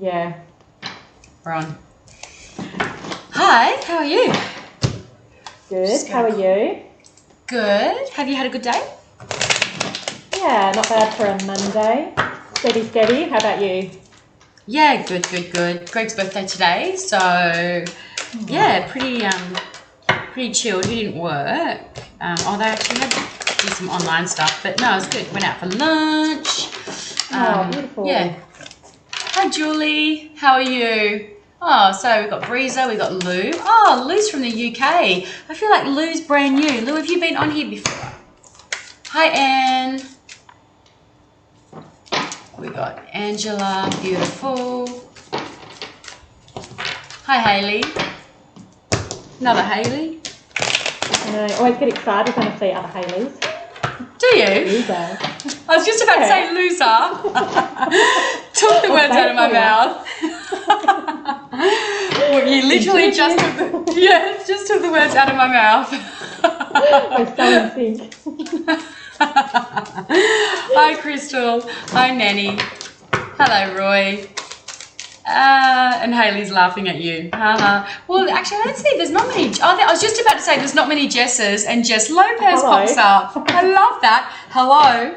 Yeah. We're on. Hi, how are you? Good. How are you? Good. Have you had a good day? Yeah, not bad for a Monday. Steady. How about you? Yeah, good. Greg's birthday today, so yeah, pretty chilled. He didn't work. Although I actually had to do some online stuff, but no, it was good. Went out for lunch. Beautiful. Yeah. Hi, Julie. How are you? Oh, so we've got Breezer, we've got Lou. Oh, Lou's from the UK. I feel like Lou's brand new. Lou, have you been on here before? Hi, Anne. We got Angela, beautiful. Hi, Hayley. Another Hayley. I know. Always get excited when I see other Haleys. Do you? Loser. I was just about to say loser. Took the words out of my mouth. Well, you literally just took the words out of my mouth. We're so in sync. Hi, Crystal. Hi, Nanny. Hello, Roy. And Hayley's laughing at you. Well, actually, let's see. There's not many. I was just about to say there's not many Jesses, and Jess Lopez pops up. I love that. Hello.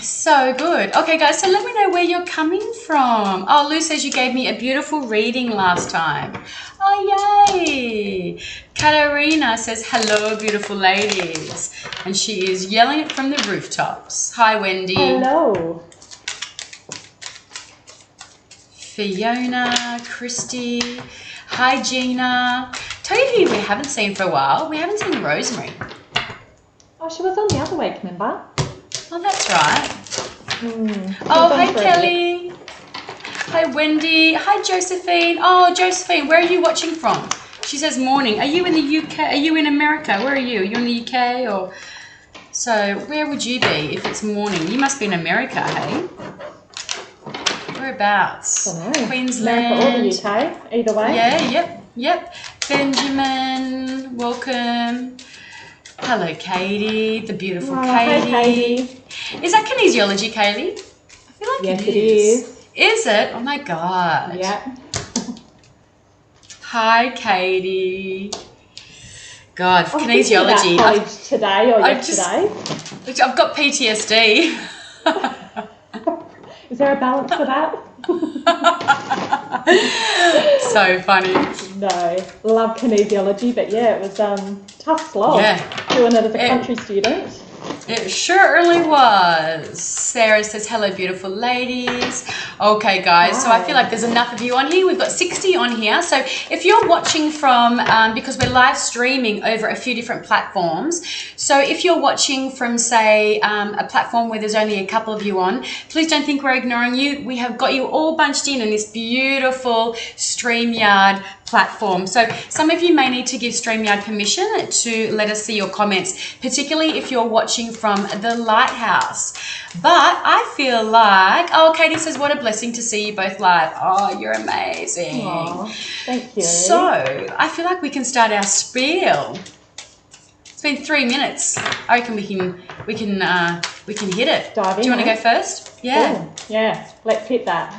So good. Okay, guys. So let me know where you're coming from. Oh, Lou says you gave me a beautiful reading last time. Oh, yay. Katarina says, hello, beautiful ladies. And she is yelling it from the rooftops. Hi, Wendy. Hello. Fiona, Christy. Hi, Gina. Tell you who we haven't seen for a while. We haven't seen Rosemary. Oh, she was on the other week, remember? Oh, that's right. Oh, hi, Kelly. Hi, Wendy. Hi, Josephine. Oh, Josephine, where are you watching from? She says morning. Are you in the UK? Are you in America? Where are you? Are you in the UK or? So where would you be if it's morning? You must be in America, hey? Whereabouts? I don't know. Queensland. America or the UK, either way. Yeah, yep. Benjamin, welcome. Hello, Katie, the beautiful Katie. Hi, Katie. Is that kinesiology, Kaylee? I feel like yes, it is. Is it? Oh my God. Yeah. Hi, Katie. God, Oh, kinesiology. College today or yesterday? I've got PTSD. Is there a balance for that? So funny. No, love kinesiology, but yeah, it was tough slog. Yeah. Doing it as a country student. It surely was. Sarah says, hello, beautiful ladies. Okay, guys, Hi. So I feel like there's enough of you on here. We've got 60 on here. So if you're watching from, because we're live streaming over a few different platforms, so if you're watching from, say, a platform where there's only a couple of you on, please don't think we're ignoring you. We have got you all bunched in this beautiful StreamYard platform. So some of you may need to give StreamYard permission to let us see your comments, particularly if you're watching from the Lighthouse. But I feel like, oh, Katie says, what a blessing to see you both live. Oh, you're amazing. Aww, thank you. So I feel like we can start our spiel. It's been 3 minutes. I reckon we can hit it. Dive in. Do you want to go first? Yeah. Cool. Yeah, let's hit that.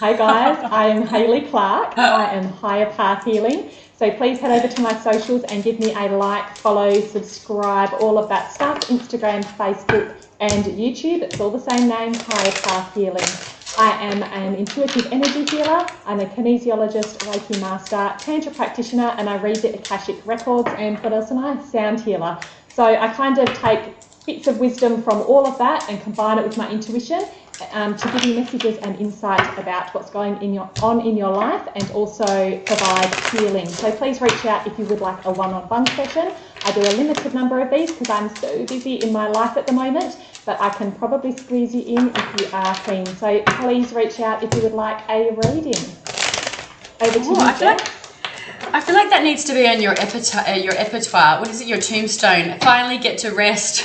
Hey guys, I am Hayley Clark. I am Higher Path Healing. So please head over to my socials and give me a like, follow, subscribe, all of that stuff. Instagram, Facebook and YouTube. It's all the same name, Higher Path Healing. I am an intuitive energy healer. I'm a kinesiologist, Reiki master, Tantra practitioner, and I read the Akashic records. And what else am I? Sound healer. So I kind of take bits of wisdom from all of that and combine it with my intuition to give you messages and insight about what's going on in your life and also provide healing. So please reach out if you would like a one-on-one session. I do a limited number of these because I'm so busy in my life at the moment, but I can probably squeeze you in if you are keen. So please reach out if you would like a reading. Over to you, I feel like that needs to be on your repertoire. What is it? Your tombstone. Finally get to rest.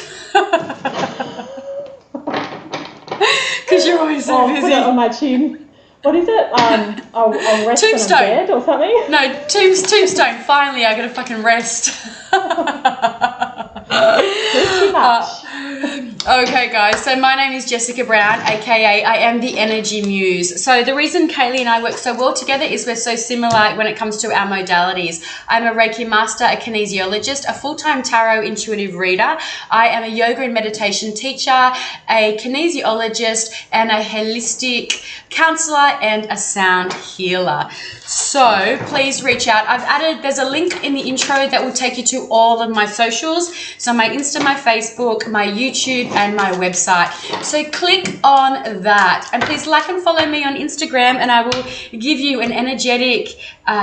Because you're always so busy. Put it on my tomb. What is it? I'll rest Tombstone. on a bed or something? No, tombstone. Finally, I gotta fucking rest. Too much. Okay, guys, so my name is Jessica Brown, aka I am the Energy Muse. So the reason Kaylee and I work so well together is we're so similar when it comes to our modalities. I'm a Reiki master, a kinesiologist, a full-time tarot intuitive reader. I am a yoga and meditation teacher, a kinesiologist, and a holistic counselor and a sound healer. So please reach out. There's a link in the intro that will take you to all of my socials. So my Insta, my Facebook, my YouTube, and my website. So click on that. And please like and follow me on Instagram, and I will give you an energetic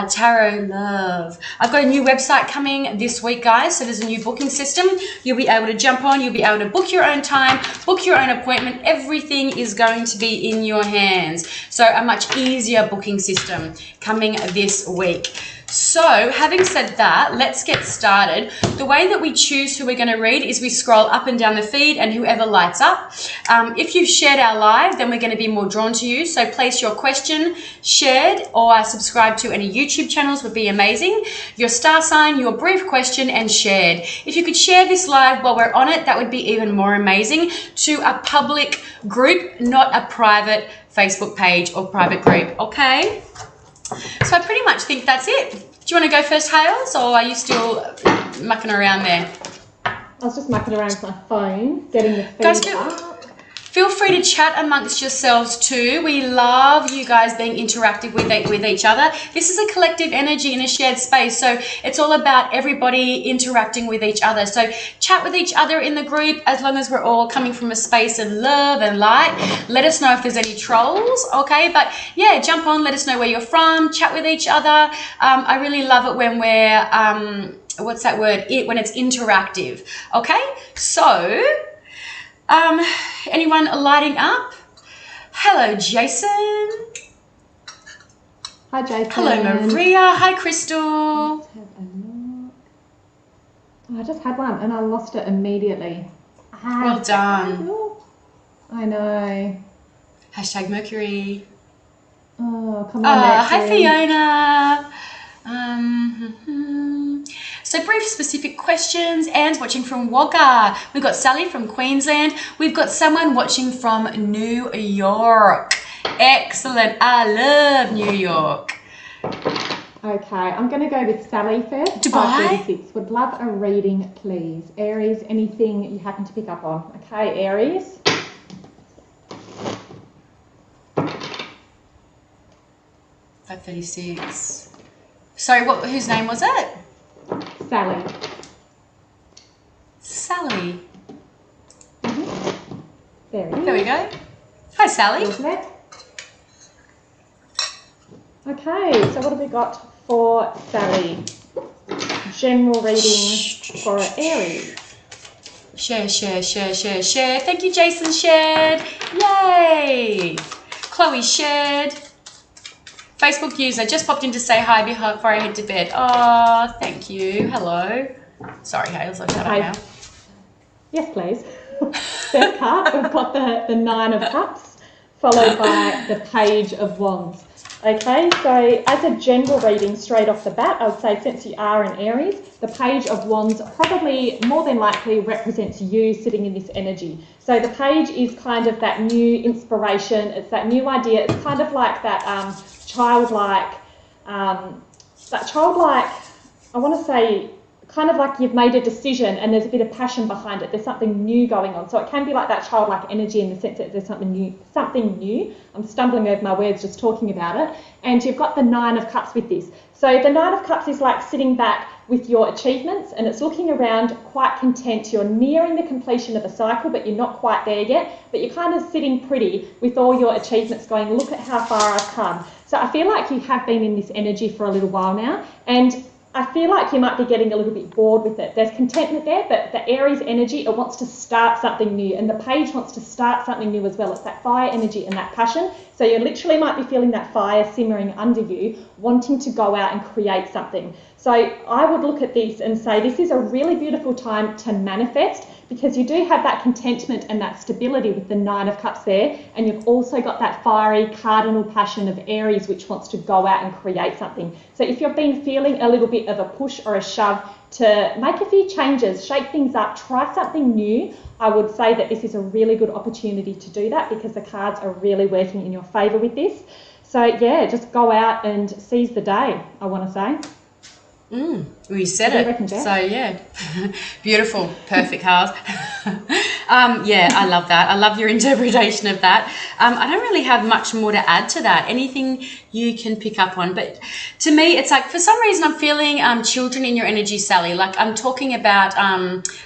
tarot love. I've got a new website coming this week, guys. So there's a new booking system. You'll be able to jump on. You'll be able to book your own time, book your own appointment. Everything is going to be in your hands. So a much easier booking system coming this week. So having said that, let's get started. The way that we choose who we're going to read is we scroll up and down the feed, and whoever lights up. If you've shared our live, then we're going to be more drawn to you. So place your question, shared, or subscribe to any YouTube channels would be amazing. Your star sign, your brief question, and shared. If you could share this live while we're on it, that would be even more amazing, to a public group, not a private Facebook page or private group, okay? So I pretty much think that's it. Do you want to go first, Hales, or are you still mucking around there? I was just mucking around with my phone, getting the feed up. Feel free to chat amongst yourselves too. We love you guys being interactive with each other. This is a collective energy in a shared space, so it's all about everybody interacting with each other. So chat with each other in the group, as long as we're all coming from a space of love and light. Let us know if there's any trolls, okay? But yeah, jump on, let us know where you're from, chat with each other. I really love it when we're, what's that word? When it's interactive, okay? So, anyone lighting up? Hello, Jason. Hi, Jason. Hello, Maria. Hi, Crystal. Let's have a look. Oh, I just had one and I lost it immediately. Well done. I know. Hashtag Mercury. Oh, come on, Mercury. Hi, Fiona. So brief specific questions. Anne's watching from Wagga. We've got Sally from Queensland. We've got someone watching from New York. Excellent. I love New York. Okay, I'm going to go with Sally first. Dubai? 536. Would love a reading, please. Aries, anything you happen to pick up on. Okay, Aries. $5.36. Sorry, whose name was it? Sally. Sally. Mm-hmm. There it is. There we go. Hi, Sally. Okay, so what have we got for Sally? General reading for Aries. Share, share, share, share, share. Thank you, Jason shared. Yay. Chloe shared. Facebook user just popped in to say hi before I head to bed. Oh, thank you. Hello. Sorry, Hales, I'll shut up now. Yes, please. First card, we've got the Nine of Cups, followed by the Page of Wands. Okay, so as a general reading straight off the bat, I would say since you are in Aries, the Page of Wands probably more than likely represents you sitting in this energy. So the Page is kind of that new inspiration, it's that new idea, it's kind of like that childlike, I want to say, kind of like you've made a decision and there's a bit of passion behind it. There's something new going on. So it can be like that childlike energy in the sense that there's something new. I'm stumbling over my words just talking about it. And you've got the Nine of Cups with this. So the Nine of Cups is like sitting back with your achievements and it's looking around quite content. You're nearing the completion of a cycle, but you're not quite there yet. But you're kind of sitting pretty with all your achievements going, look at how far I've come. So I feel like you have been in this energy for a little while now. And I feel like you might be getting a little bit bored with it. There's contentment there, but the Aries energy, it wants to start something new. And the Page wants to start something new as well. It's that fire energy and that passion. So you literally might be feeling that fire simmering under you, wanting to go out and create something. So I would look at this and say this is a really beautiful time to manifest, because you do have that contentment and that stability with the Nine of Cups there, and you've also got that fiery cardinal passion of Aries, which wants to go out and create something. So if you've been feeling a little bit bit of a push or a shove to make a few changes, shake things up, try something new, I would say that this is a really good opportunity to do that because the cards are really working in your favour with this. So yeah, just go out and seize the day, I want to say. Well, you said it. So yeah, beautiful, perfect, Harles. Yeah, I love that. I love your interpretation of that. I don't really have much more to add to that. Anything you can pick up on, but to me, it's like for some reason I'm feeling children in your energy, Sally. Like I'm talking about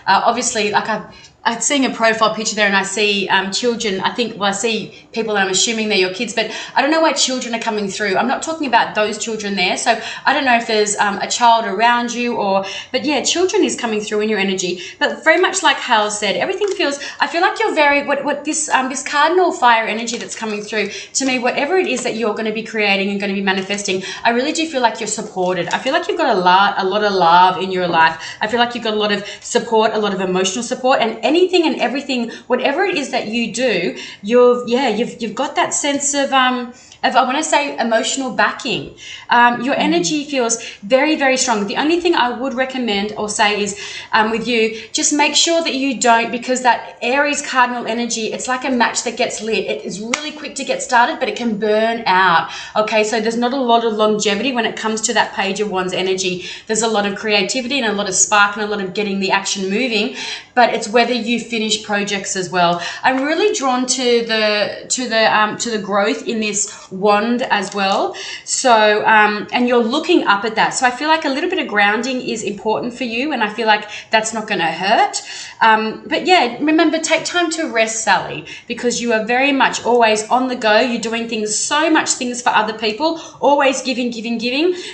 obviously, like I'm seeing a profile picture there and I see children. I see people that I'm assuming they're your kids, but I don't know why children are coming through. I'm not talking about those children there. So I don't know if there's a child around you but yeah, children is coming through in your energy. But very much like Hal said, everything feels, I feel like you're very, this cardinal fire energy that's coming through to me, whatever it is that you're going to be creating and going to be manifesting, I really do feel like you're supported. I feel like you've got a lot of love in your life. I feel like you've got a lot of support, a lot of emotional support, and anything and everything, whatever it is that you do, you've got that sense of I want to say emotional backing. Your energy feels very, very strong. The only thing I would recommend or say is with you, just make sure that you don't, because that Aries cardinal energy, it's like a match that gets lit. It is really quick to get started, but it can burn out. Okay, so there's not a lot of longevity when it comes to that Page of Wands energy. There's a lot of creativity and a lot of spark and a lot of getting the action moving, but it's whether you finish projects as well. I'm really drawn to the growth in this wand as well. So and you're looking up at that, so I feel like a little bit of grounding is important for you, and I feel like that's not going to hurt. But yeah, remember, take time to rest, Sally, because you are very much always on the go. You're doing so much things for other people, always giving.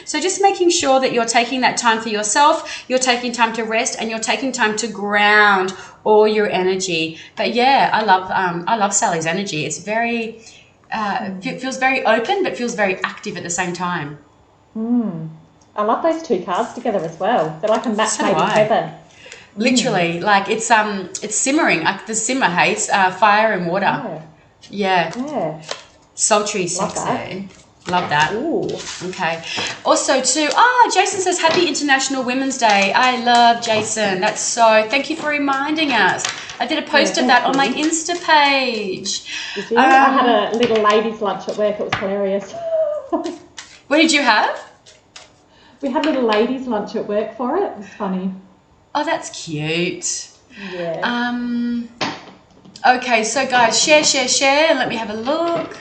So just making sure that you're taking that time for yourself, you're taking time to rest, and you're taking time to ground all your energy. But yeah, I love Sally's energy. It's very feels very open, but feels very active at the same time. I love those two cards together as well. They're like a match made in heaven. Literally, like it's simmering, like the simmer, fire and water. Yeah. Sultry, sexy. Love that. Ooh. Okay. Also too, Jason says happy International Women's Day. I love Jason. That's so, thank you for reminding us. I did a post of that on my Insta page. Did you? I had a little ladies' lunch at work. It was hilarious. What did you have? We had a little ladies' lunch at work for it. It was funny. Oh, that's cute. Yeah. Okay, so guys, share. Let me have a look.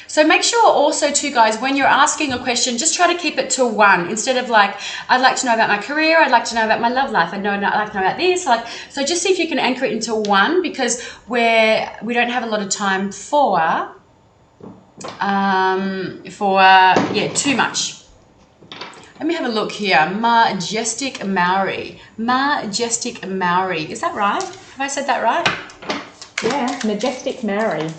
So make sure also too, guys, when you're asking a question, just try to keep it to one instead of like, I'd like to know about my career, I'd like to know about my love life, I'd like to know about this. So just see if you can anchor it into one, because we don't have a lot of time for too much. Let me have a look here. Majestic Maori. Is that right? Have I said that right? Yeah, Majestic Maori.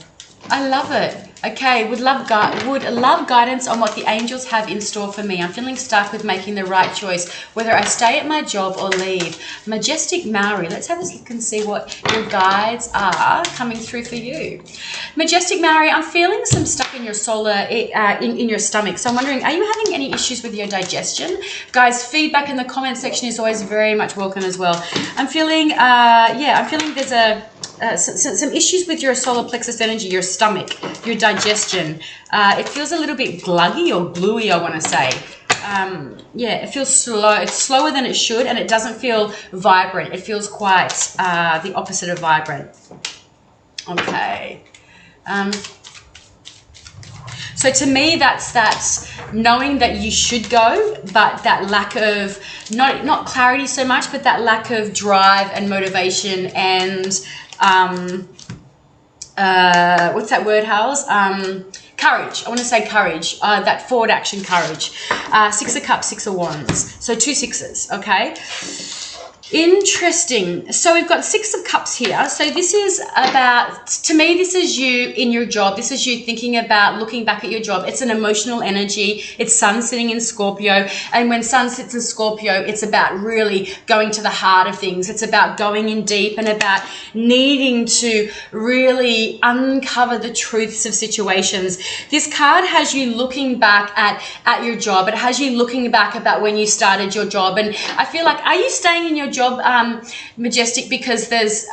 I love it. Okay, would love guidance on what the angels have in store for me. I'm feeling stuck with making the right choice, whether I stay at my job or leave. Majestic Maori. Let's have a look and see what your guides are coming through for you. Majestic Maori, I'm feeling some stuff in your solar, in your stomach. So I'm wondering, are you having any issues with your digestion? Guys, feedback in the comment section is always very much welcome as well. I'm feeling, there's some issues with your solar plexus energy, your stomach, your digestion. It feels a little bit gluggy or gluey, I want to say. It feels slow. It's slower than it should, and it doesn't feel vibrant. It feels quite the opposite of vibrant. Okay. So to me, that's knowing that you should go, but that lack of, not clarity so much, but that lack of drive and motivation and what's that word, Hals? Courage. I want to say courage. That forward action courage. 6 of Cups, 6 of Wands. So 2 sixes, okay? Interesting. So we've got Six of Cups here. So this is about, to me, this is you in your job. This is you thinking about looking back at your job. It's an emotional energy. It's Sun sitting in Scorpio. And when Sun sits in Scorpio, it's about really going to the heart of things. It's about going in deep and about needing to really uncover the truths of situations. This card has you looking back at your job. It has you looking back about when you started your job. And I feel like, are you staying in your job, Majestic, because there's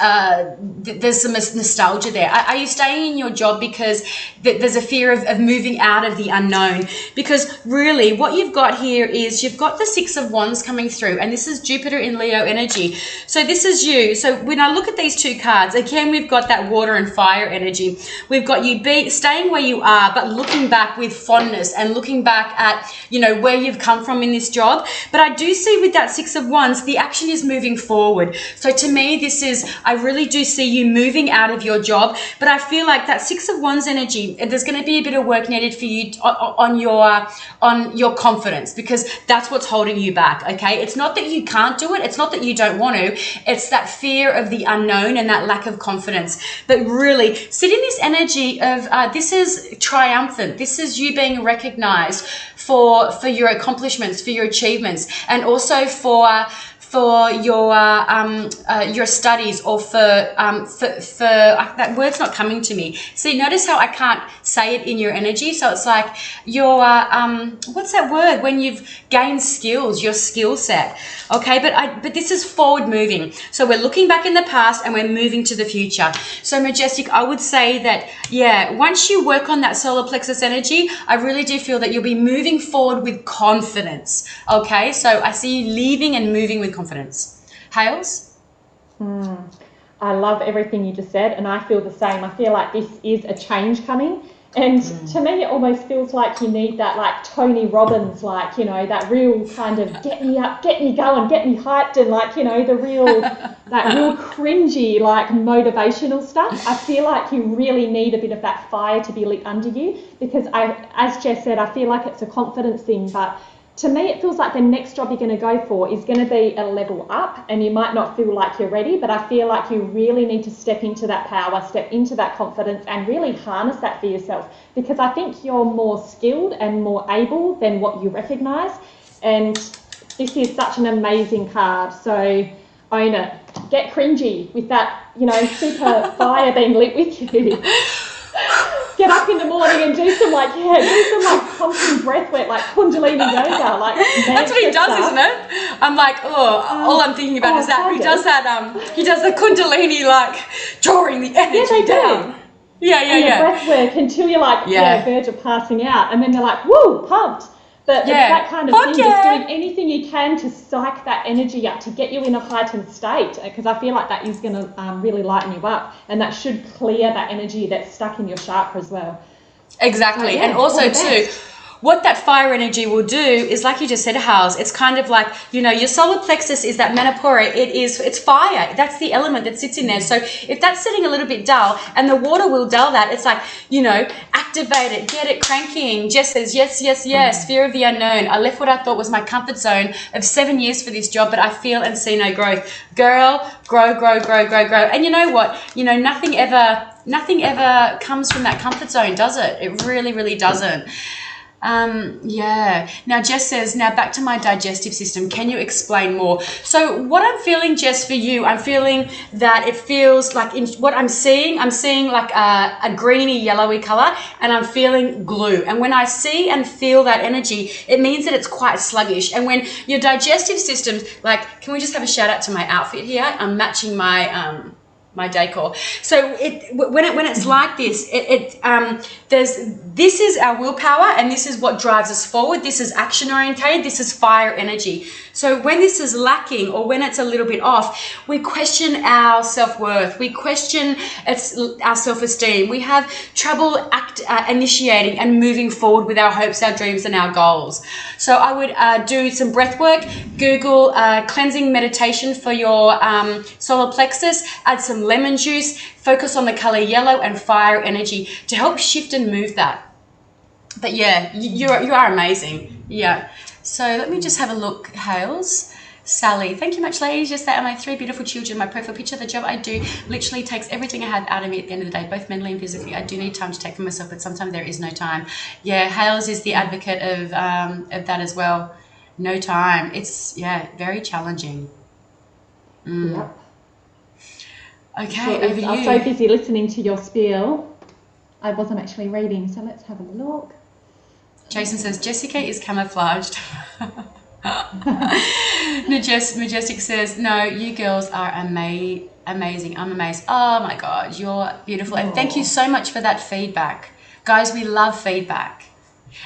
some nostalgia there? Are you staying in your job because there's a fear of moving out of the unknown? Because really what you've got here is you've got the Six of Wands coming through, and this is Jupiter in Leo energy. So this is you. So when I look at these two cards, again, we've got that water and fire energy. We've got you staying where you are, but looking back with fondness and looking back at, you know, where you've come from in this job. But I do see with that Six of Wands, the action is moving forward. So to me, this is, I really do see you moving out of your job, but I feel like that Six of Wands energy, there's going to be a bit of work needed for you on your confidence, because that's what's holding you back. Okay, it's not that you can't do it, it's not that you don't want to, it's that fear of the unknown and that lack of confidence. But really sit in this energy of this is triumphant. This is you being recognized for your accomplishments, for your achievements, and also for your studies, or for that word's not coming to me. See, notice how I can't say it in your energy. So it's like your what's that word when you've gained skills, your skill set. Okay, but this is forward moving. So we're looking back in the past and we're moving to the future. So Majestic, I would say that, yeah, once you work on that solar plexus energy, I really do feel that you'll be moving forward with confidence. Okay, so I see you leaving and moving with confidence. Hales? I love everything you just said, and I feel the same. I feel like this is a change coming, and to me it almost feels like you need that, like Tony Robbins, like, you know, that real kind of get me up, get me going, get me hyped, and like, you know, the real that real cringy, like motivational stuff. I feel like you really need a bit of that fire to be lit under you, because as Jess said, I feel like it's a confidence thing, but to me, it feels like the next job you're going to go for is going to be a level up, and you might not feel like you're ready, but I feel like you really need to step into that power, step into that confidence, and really harness that for yourself, because I think you're more skilled and more able than what you recognise, and this is such an amazing card. So own it. Get cringy with that, you know, super fire being lit with you. Get up in the morning and do some pumping breath work, like Kundalini yoga, like that's what he does, stuff. Isn't it? I'm like, all I'm thinking about is that he does that. He does the Kundalini, like drawing the energy down. Yeah. Breath work until you're like, verge of passing out, and then they're like, woo, pumped. But it's that kind of thing, just doing anything you can to psych that energy up, to get you in a heightened state, because I feel like that is going to really lighten you up, and that should clear that energy that's stuck in your chakra as well. Exactly. So, and also too, what that fire energy will do is, like you just said, Hals, it's kind of like, you know, your solar plexus is that Manipura. It's fire. That's the element that sits in there. So if that's sitting a little bit dull, and the water will dull that, it's like, you know, activate it, get it cranking. Jess says, yes, fear of the unknown. I left what I thought was my comfort zone of 7 years for this job, but I feel and see no growth. Girl, grow. And you know what? You know, nothing ever comes from that comfort zone, does it? It really, really doesn't. Now Jess says, now back to my digestive system, can you explain more? So what I'm feeling, Jess, for you, I'm feeling that it feels like, in what I'm seeing like a greeny yellowy color, and I'm feeling glue. And when I see and feel that energy, it means that it's quite sluggish. And when your digestive system, like, can we just have a shout out to my outfit here? I'm matching my decor. So when it's like this, this is our willpower, and this is what drives us forward. This is action orientated. This is fire energy. So when this is lacking, or when it's a little bit off, we question our self-worth. We question our self-esteem. We have trouble initiating and moving forward with our hopes, our dreams, and our goals. So I would do some breath work. Google cleansing meditation for your solar plexus. Add some lemon juice. Focus on the color yellow and fire energy to help shift and move that. But yeah, you are amazing. Yeah. So let me just have a look, Hales. Sally, thank you much, ladies. Yes, they are my 3 beautiful children. My profile picture, the job I do literally takes everything I have out of me at the end of the day, both mentally and physically. I do need time to take for myself, but sometimes there is no time. Yeah, Hales is the advocate of that as well. No time. It's, yeah, very challenging. Yep. Okay, over to you. I was so busy listening to your spiel, I wasn't actually reading, so let's have a look. Jason says, Jessica is camouflaged. Majestic says, no, you girls are amazing. I'm amazed. Oh my God, you're beautiful. And thank you so much for that feedback. Guys, we love feedback.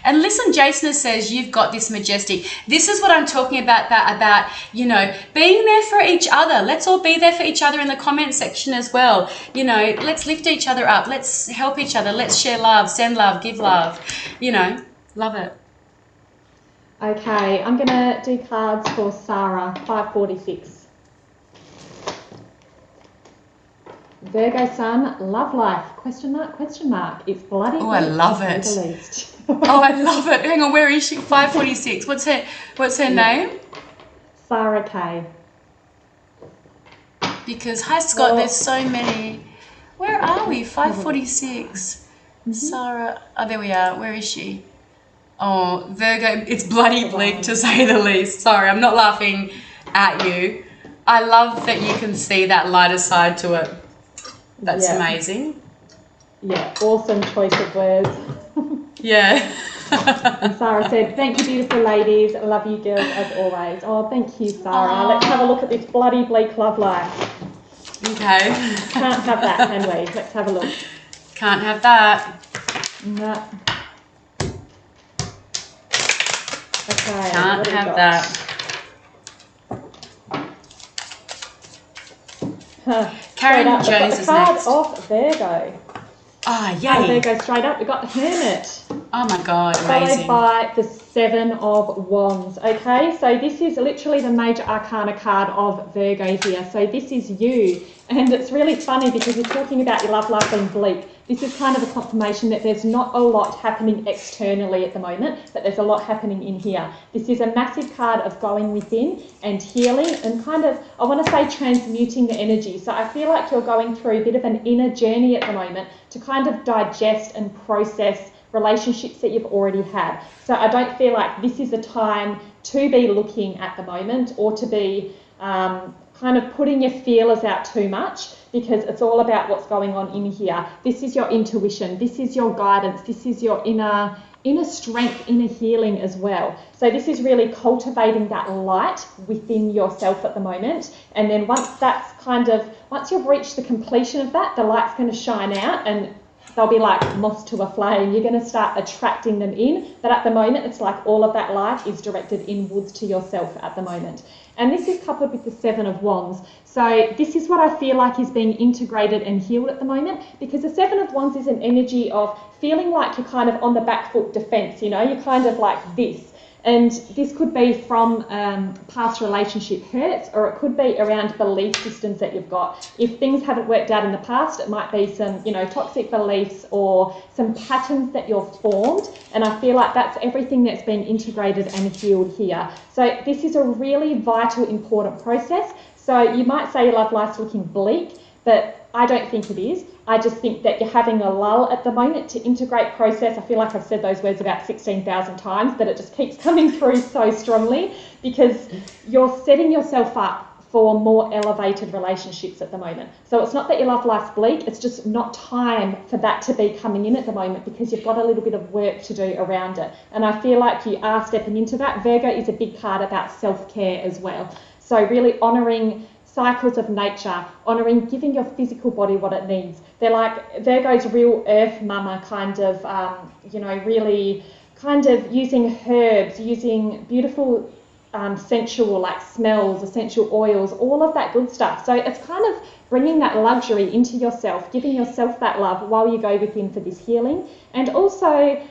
And listen, Jason says, you've got this, Majestic. This is what I'm talking about, you know, being there for each other. Let's all be there for each other in the comment section as well. You know, let's lift each other up. Let's help each other. Let's share love, send love, give love. You know, love it. Okay, I'm going to do cards for Sarah, 546. Virgo sun, love life, question mark, question mark. It's bloody. Oh, I love it. Oh, I love it. Hang on, where is she? 546. What's her name? Sarah K. Because, hi Scott, there's so many. Where are we? 546. Sarah, oh, there we are. Where is she? Oh, Virgo, it's bloody bleak to say the least. Sorry, I'm not laughing at you. I love that you can see that lighter side to it. That's amazing. Yeah, awesome choice of words. Yeah. And Sarah said, thank you, beautiful ladies. I love you girls as always. Oh, thank you, Sarah. Aww. Let's have a look at this bloody bleak love life. Okay. Can't have that, can we? Let's have a look. Can't have that. No. Okay. Can't have that. Karen Jones is next. Of Virgo. Ah, yay. Virgo straight up. We've got the Hermit. Oh my God, amazing. Followed by the 7 of Wands. Okay, so this is literally the major arcana card of Virgo here. So this is you. And it's really funny because you're talking about your love life being bleak. This is kind of a confirmation that there's not a lot happening externally at the moment, but there's a lot happening in here. This is a massive card of going within and healing and kind of, I want to say, transmuting the energy. So I feel like you're going through a bit of an inner journey at the moment to kind of digest and process relationships that you've already had. So I don't feel like this is a time to be looking at the moment or to be kind of putting your feelers out too much, because it's all about what's going on in here. This is your intuition, this is your guidance, this is your inner strength, inner healing as well. So this is really cultivating that light within yourself at the moment. And then once you've reached the completion of that, the light's going to shine out and they'll be like moths to a flame. You're going to start attracting them in. But at the moment, it's like all of that light is directed inwards to yourself at the moment. And this is coupled with the 7 of Wands. So this is what I feel like is being integrated and healed at the moment, because the 7 of Wands is an energy of feeling like you're kind of on the back foot defense, you know, you're kind of like this. And this could be from past relationship hurts, or it could be around belief systems that you've got. If things haven't worked out in the past, it might be some, you know, toxic beliefs or some patterns that you've formed. And I feel like that's everything that's been integrated and healed here. So this is a really vital, important process. So you might say your love life's looking bleak, but I don't think it is. I just think that you're having a lull at the moment to integrate process. I feel like I've said those words about 16,000 times, but it just keeps coming through so strongly, because you're setting yourself up for more elevated relationships at the moment. So it's not that your love life's bleak, it's just not time for that to be coming in at the moment, because you've got a little bit of work to do around it. And I feel like you are stepping into that. Virgo is a big card about self-care as well. So really honouring cycles of nature, honouring, giving your physical body what it needs. They're like Virgo's real earth mama kind of, you know, really kind of using herbs, using beautiful sensual like smells, essential oils, all of that good stuff. So it's kind of bringing that luxury into yourself, giving yourself that love while you go within for this healing. And also,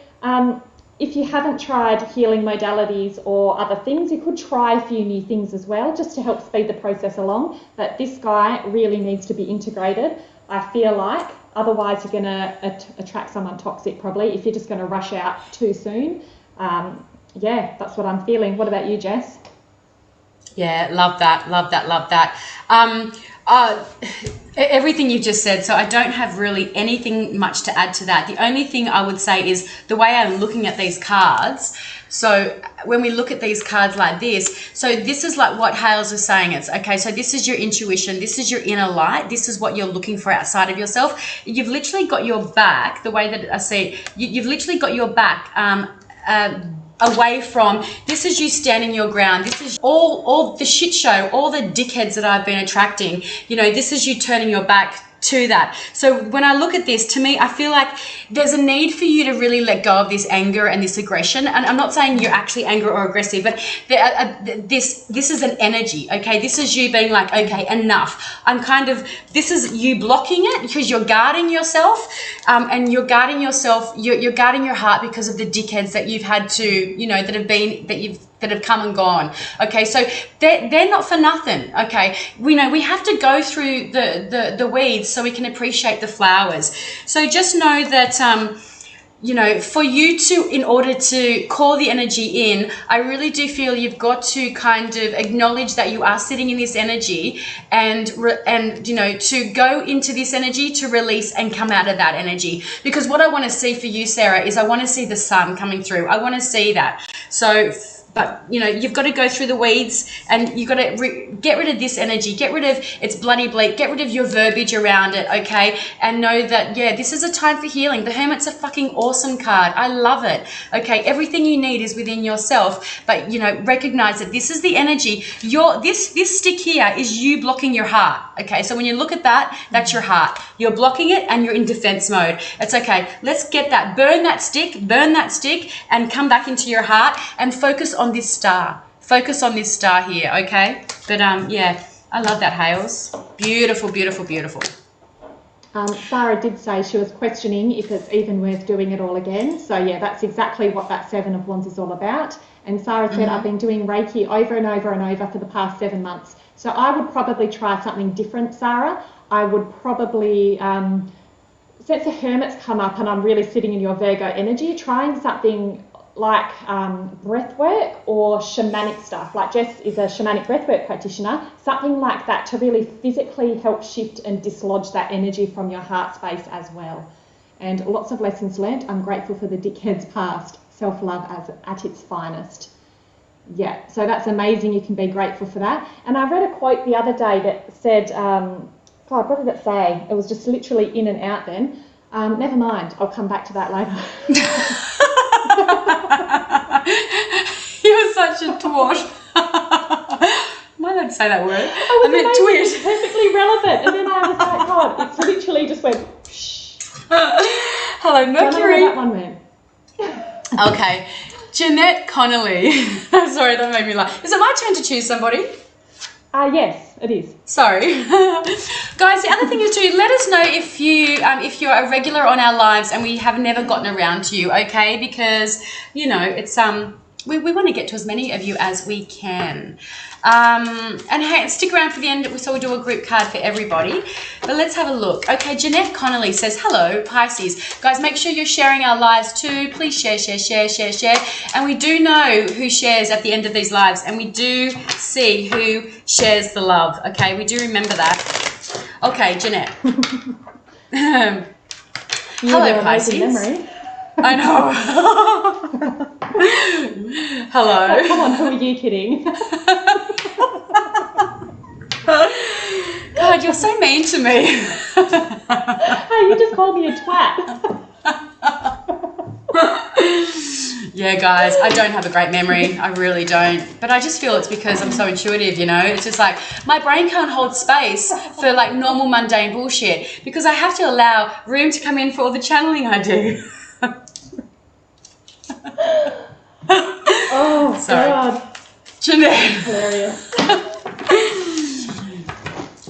if you haven't tried healing modalities or other things, you could try a few new things as well, just to help speed the process along. But this guy really needs to be integrated, I feel like. Otherwise, you're going to attract someone toxic probably if you're just going to rush out too soon. Yeah, that's what I'm feeling. What about you, Jess? Yeah, love that, love that, love that. Everything you've just said, so I don't have really anything much to add to that. The only thing I would say is the way I'm looking at these cards. So when we look at these cards like this, so this is like what Hales is saying. It's okay, so this is your intuition, this is your inner light, this is what you're looking for outside of yourself. You've literally got your back, the way that I see it, you've literally got your back away from, this is you standing your ground, this is all the shit show, all the dickheads that I've been attracting, you know, this is you turning your back to that. So when I look at this, to me, I feel like there's a need for you to really let go of this anger and this aggression. And I'm not saying you're actually angry or aggressive, but this is an energy, okay? This is you being like, okay, enough. This is you blocking it because you're guarding yourself, and you're guarding yourself, you're guarding your heart because of the dickheads that you've had to, you know, that have come and gone. Okay, so they're not for nothing. Okay, we know we have to go through the weeds so we can appreciate the flowers. So just know that you know, for you to, in order to call the energy in, I really do feel you've got to kind of acknowledge that you are sitting in this energy, and you know, to go into this energy, to release and come out of that energy. Because what I want to see for you, Sarah, is I want to see the sun coming through. I want to see that. So, but you know, you've got to go through the weeds, and you've got to get rid of this energy, get rid of it's bloody bleak, get rid of your verbiage around it, okay? And know that, yeah, this is a time for healing. The Hermit's a fucking awesome card. I love it. Okay, everything you need is within yourself, but you know, recognize that this is the energy. This stick here is you blocking your heart. Okay, so when you look at that, that's your heart. You're blocking it and you're in defense mode. It's okay. Let's get that. Burn that stick, and come back into your heart and focus on this star. Focus on this star here, okay? But yeah, I love that, Hales. Beautiful, beautiful, beautiful. Sarah did say she was questioning if it's even worth doing it all again. So yeah, that's exactly what that Seven of Wands is all about. And Sarah said, I've been doing Reiki over and over and over for the past 7 months. So I would probably try something different, Sarah. I would probably, since the Hermit's come up and I'm really sitting in your Virgo energy, trying something like breath work or shamanic stuff. Like Jess is a shamanic breathwork practitioner, something like that to really physically help shift and dislodge that energy from your heart space as well. And lots of lessons learnt. I'm grateful for the dickheads past. Self-love at its finest. Yeah, so that's amazing. You can be grateful for that. And I read a quote the other day that said, God, what did it say? It was just literally in and out then. Never mind, I'll come back to that later. You're such a twat. Am I allowed to say that word? I meant twit. Perfectly relevant. And then I was like, God, it's literally just went, shh. Hello, Mercury. Don't know where that one went. Okay, Jeanette Connolly. Sorry, that made me laugh. Is it my turn to choose somebody? Yes, it is. Sorry. Guys, the other thing is to let us know if you're a regular on our lives and we have never gotten around to you, okay? Because, you know, it's we want to get to as many of you as we can. And hey, stick around for the end, so we'll do a group card for everybody. But let's have a look. Okay, Jeanette Connolly says, hello, Pisces. Guys, make sure you're sharing our lives too. Please share, share, share, share, share. And we do know who shares at the end of these lives, and we do see who shares the love. Okay, we do remember that. Okay, Jeanette. Hello, Pisces. Memory. I know. Hello. Oh, come on, who are you kidding? God, you're so mean to me. Hey, you just called me a twat. Yeah, guys, I don't have a great memory. I really don't. But I just feel it's because I'm so intuitive, you know? It's just like my brain can't hold space for like normal mundane bullshit because I have to allow room to come in for all the channeling I do. Oh, sorry. God. Jeanette. Hilarious.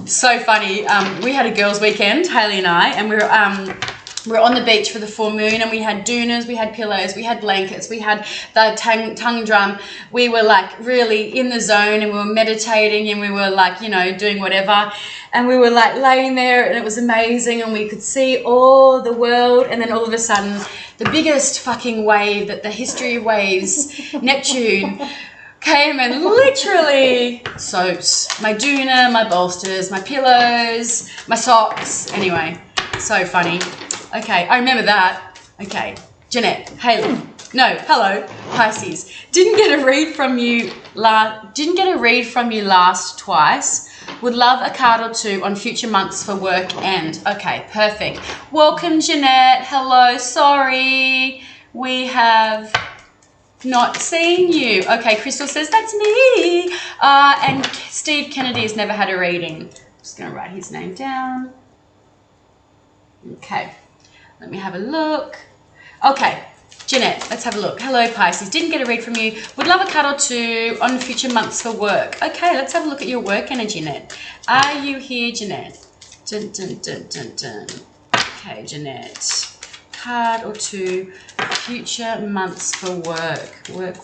So funny. We had a girls' weekend, Hayley and I, and we were on the beach for the full moon, and we had doonas, we had pillows, we had blankets, we had the tongue drum. We were like really in the zone, and we were meditating, and we were like, you know, doing whatever. And we were like laying there, and it was amazing, and we could see all the world. And then all of a sudden, the biggest fucking wave that the history of waves, Neptune, came and literally soaps. My doona, my bolsters, my pillows, my socks. Anyway, so funny. Okay, I remember that. Okay, Jeanette, Haley. No, hello, Pisces. Didn't get a read from you last twice. Would love a card or two on future months for work and. Okay, perfect. Welcome, Jeanette. Hello, sorry. We have not seen you. Okay, Crystal says, that's me. And Steve Kennedy has never had a reading. I'm just going to write his name down. Okay, let me have a look. Okay, Jeanette, let's have a look. Hello, Pisces. Didn't get a read from you. Would love a card or two on future months for work. Okay, let's have a look at your work energy, Jeanette. Are you here, Jeanette? Dun, dun, dun, dun, dun. Okay, Jeanette. Card or two, future months for work. Work.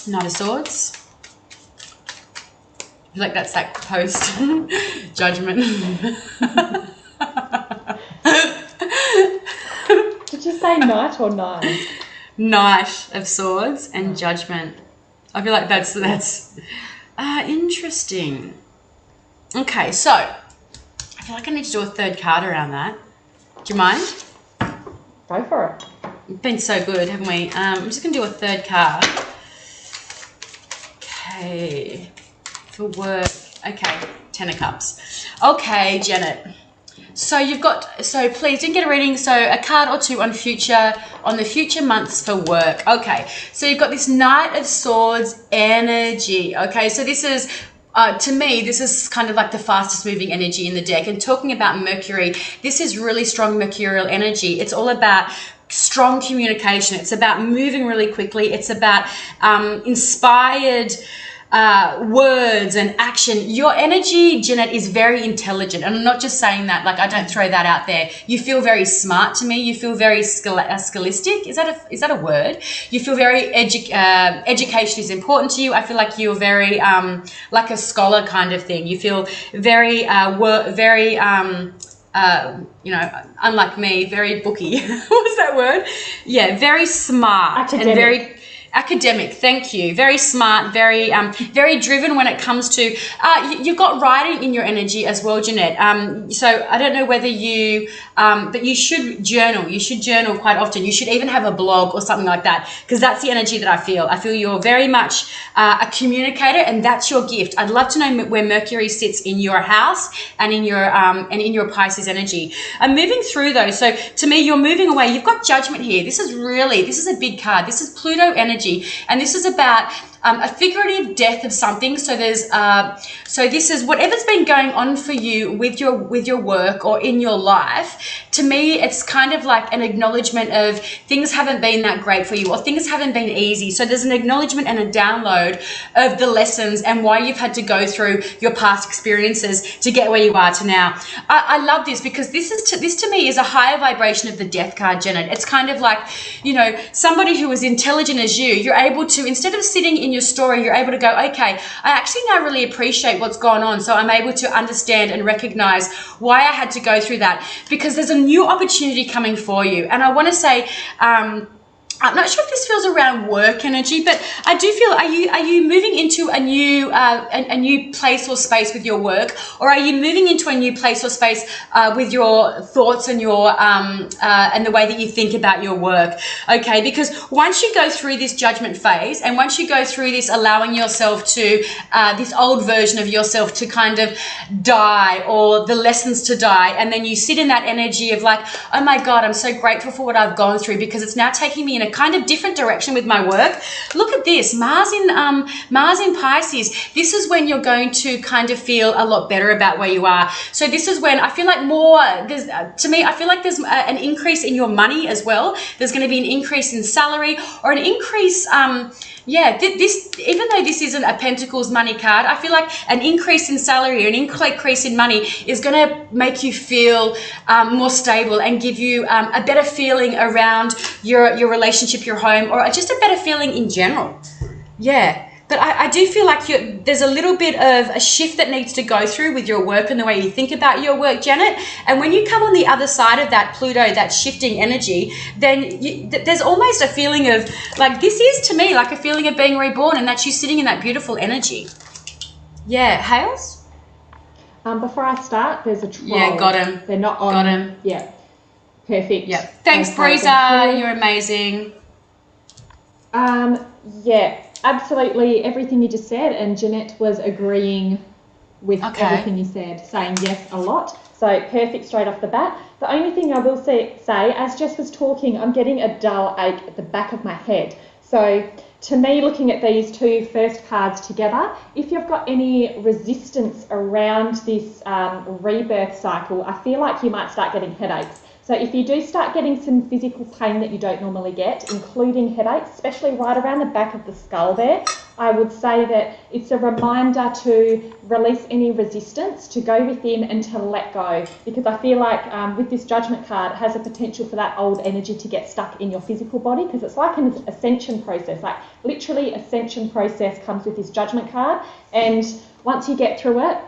Knight of Swords. I feel like that's that post judgment. Did you say Knight or Nine? Knight of Swords and Judgment. I feel like that's interesting. Okay, so I feel like I need to do a third card around that. Do you mind? Go for it. We've been so good, haven't we? I'm just going to do a third card. Okay. For work. Okay. Ten of Cups. Okay, Janet. So please didn't get a reading. So a card or two on the future months for work. Okay. So you've got this Knight of Swords energy. Okay. So this is, to me, this is kind of like the fastest moving energy in the deck. And talking about Mercury, this is really strong mercurial energy. It's all about strong communication. It's about moving really quickly. It's about inspired words and action. Your energy, Jeanette, is very intelligent. And I'm not just saying that, like, I don't throw that out there. You feel very smart to me. You feel very scholastic. Is that a word? You feel very education is important to you. I feel like you're very like a scholar kind of thing. You feel very unlike me, very booky. What was that word? Yeah, very smart. Academic. And very academic. Thank you. Very smart, very driven when it comes to, you've got writing in your energy as well, Jeanette. So I don't know whether you, but you should journal. You should journal quite often. You should even have a blog or something like that, because that's the energy that I feel. I feel you're very much a communicator, and that's your gift. I'd love to know where Mercury sits in your house and in your Pisces energy. I'm moving through though. So to me, you're moving away. You've got Judgment here. This is a big card. This is Pluto energy. And this is about a figurative death of something. So there's so this is whatever's been going on for you with your work or in your life. To me, it's kind of like an acknowledgement of things haven't been that great for you, or things haven't been easy. So there's an acknowledgement and a download of the lessons and why you've had to go through your past experiences to get where you are to now. I love this, because this to me is a higher vibration of the death card, Janet. It's kind of like, somebody who is intelligent as you. You're able to, instead of sitting in your story, you're able to go, okay, I actually now really appreciate what's gone on. So I'm able to understand and recognize why I had to go through that, because there's a new opportunity coming for you. And I want to say, I'm not sure if this feels around work energy, but I do feel, are you moving into a new place or space with your work, or are you moving into a new place or space with your thoughts and your and the way that you think about your work? Okay, because once you go through this judgment phase, and once you go through this allowing yourself to this old version of yourself to kind of die, or the lessons to die, and then you sit in that energy of like, oh my God, I'm so grateful for what I've gone through, because it's now taking me in a kind of different direction with my work. Look at this, Mars in Pisces. This is when you're going to kind of feel a lot better about where you are. So this is when I feel like I feel like there's an increase in your money as well. There's going to be an increase in salary, or an increase, this, even though this isn't a Pentacles money card, I feel like an increase in salary, an increase in money is going to make you feel more stable and give you a better feeling around your relationship, your home, or just a better feeling in general. Yeah. But I do feel like there's a little bit of a shift that needs to go through with your work and the way you think about your work, Janet. And when you come on the other side of that Pluto, that shifting energy, then there's almost a feeling of like, this is to me like a feeling of being reborn, and that's you sitting in that beautiful energy. Yeah, Hales? Before I start, there's a troll. Yeah, got him. They're not on. Got him. Yeah, perfect. Yeah. Thanks, Okay, Breezer. You're amazing. Yeah, absolutely everything you just said, and Jeanette was agreeing with everything you said, saying yes a lot. So perfect straight off the bat. The only thing I will say, as Jess was talking, I'm getting a dull ache at the back of my head. So to me, looking at these two first cards together, if you've got any resistance around this rebirth cycle, I feel like you might start getting headaches. So if you do start getting some physical pain that you don't normally get, including headaches, especially right around the back of the skull there, I would say that it's a reminder to release any resistance, to go within and to let go. Because I feel like with this Judgment card, it has a potential for that old energy to get stuck in your physical body, because it's like an ascension process, like literally ascension process comes with this Judgment card. And once you get through it,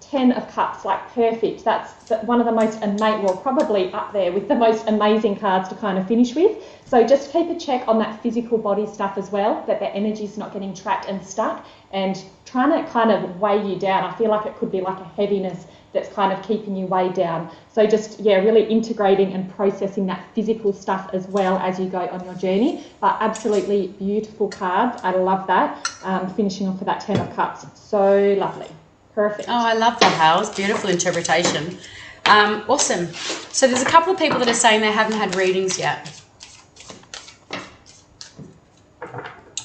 10 of Cups, like perfect. That's one of the most amazing, well, probably up there with the most amazing cards to kind of finish with. So just keep a check on that physical body stuff as well, that the energy's not getting trapped and stuck and trying to kind of weigh you down. I feel like it could be like a heaviness that's kind of keeping you weighed down. So just, yeah, really integrating and processing that physical stuff as well as you go on your journey. But absolutely beautiful cards. I love that. Finishing off with that 10 of Cups. So lovely. Perfect. Oh, I love that, Hals. Beautiful interpretation. Awesome. So there's a couple of people that are saying they haven't had readings yet.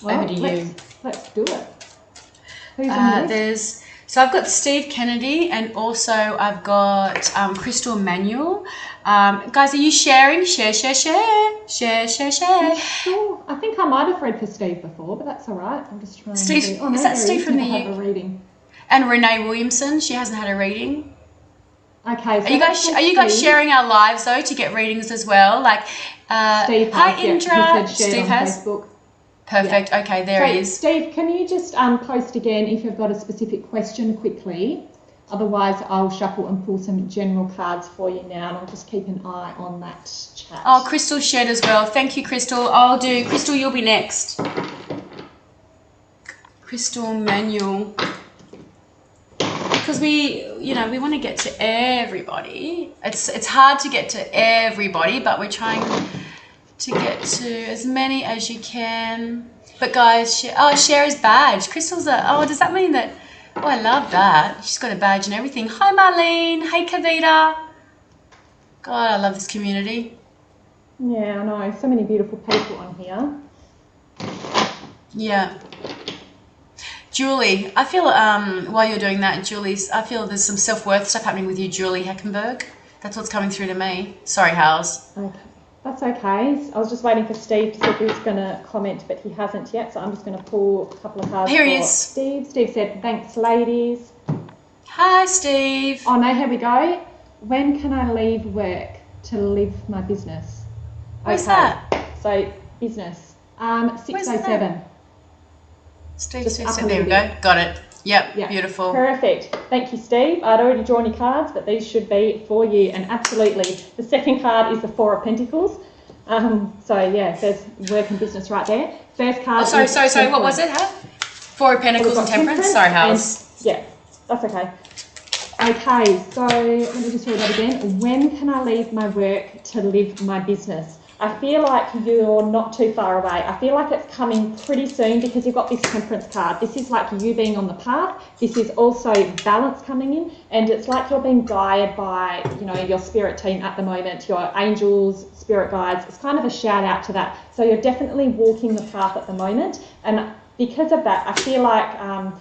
Well, over to you. Let's do it. Who's on the list? So I've got Steve Kennedy, and also I've got Crystal Manuel. Guys, are you sharing? Share. Sure. I think I might have read for Steve before, but that's all right. I'm just trying Steve, to... Oh, no, is that Steve from the... have a reading. And Renee Williamson, she hasn't had a reading. Okay. So are you guys sharing our lives though to get readings as well? Like, Steve has, hi Indra. Yeah, Steve has. Facebook. Perfect. Yeah. Okay, there he is. Steve, can you just post again if you've got a specific question quickly? Otherwise, I'll shuffle and pull some general cards for you now, and I'll just keep an eye on that chat. Oh, Crystal shared as well. Thank you, Crystal. I'll do. Crystal, you'll be next. Crystal Manuel. Because we want to get to everybody. It's hard to get to everybody, but we're trying to get to as many as you can. But guys, share his badge. Crystal's does that mean that? Oh, I love that. She's got a badge and everything. Hi, Marlene. Hey, Kavita. God, I love this community. Yeah, I know. So many beautiful people on here. Yeah. Julie, I feel while you're doing that, Julie, I feel there's some self-worth stuff happening with you, Julie Heckenberg. That's what's coming through to me. Sorry, Hals. Okay. That's okay. I was just waiting for Steve to see if he was going to comment, but he hasn't yet, so I'm just going to pull a couple of cards. Here he is. Steve. Steve said, thanks, ladies. Hi, Steve. Oh, no, here we go. When can I leave work to live my business? Where's that? So, business. 607. Steve, there we go. Got it. Yep, yeah. Beautiful. Perfect. Thank you, Steve. I'd already drawn your cards, but these should be for you. And absolutely, the second card is the Four of Pentacles. So, yeah, there's work and business right there. First card sorry. What was it? Four of Pentacles and Temperance? Sorry, Hals. Yeah, that's okay. Okay, so let me just read that again. When can I leave my work to live my business? I feel like you're not too far away. I feel like it's coming pretty soon because you've got this Temperance card. This is like you being on the path. This is also balance coming in, and it's like you're being guided by, your spirit team at the moment, your angels, spirit guides. It's kind of a shout out to that. So you're definitely walking the path at the moment, and because of that, I feel like